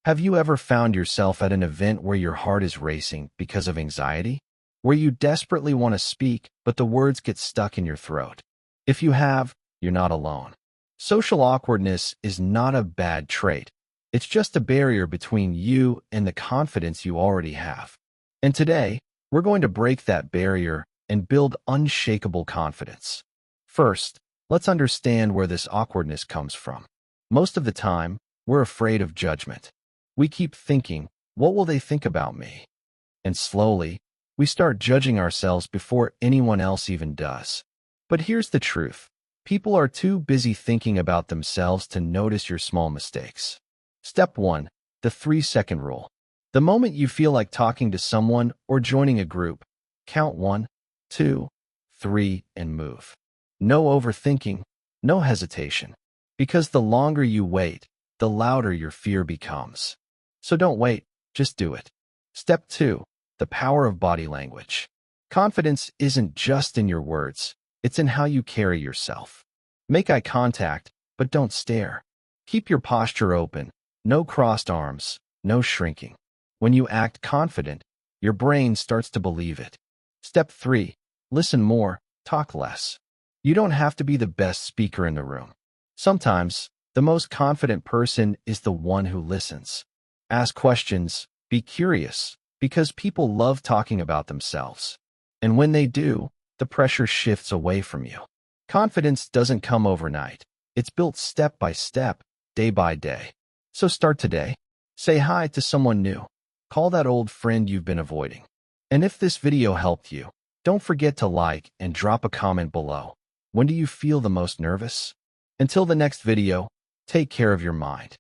Have you ever found yourself at an event where your heart is racing because of anxiety? Where you desperately want to speak, but the words get stuck in your throat? If you have, you're not alone. Social awkwardness is not a bad trait. It's just a barrier between you and the confidence you already have. And today, we're going to break that barrier and build unshakable confidence. First, let's understand where this awkwardness comes from. Most of the time, we're afraid of judgment. We keep thinking, what will they think about me? And slowly, we start judging ourselves before anyone else even does. But here's the truth. People are too busy thinking about themselves to notice your small mistakes. Step 1. The 3-second rule. The moment you feel like talking to someone or joining a group, count 1, 2, 3, and move. No overthinking, no hesitation. Because the longer you wait, the louder your fear becomes. So don't wait, just do it. Step 2. The power of body language. Confidence isn't just in your words, it's in how you carry yourself. Make eye contact, but don't stare. Keep your posture open, no crossed arms, no shrinking. When you act confident, your brain starts to believe it. Step 3. Listen more, talk less. You don't have to be the best speaker in the room. Sometimes, the most confident person is the one who listens. Ask questions, be curious, because people love talking about themselves. And when they do, the pressure shifts away from you. Confidence doesn't come overnight. It's built step by step, day by day. So start today. Say hi to someone new. Call that old friend you've been avoiding. And if this video helped you, don't forget to like and drop a comment below. When do you feel the most nervous? Until the next video, take care of your mind.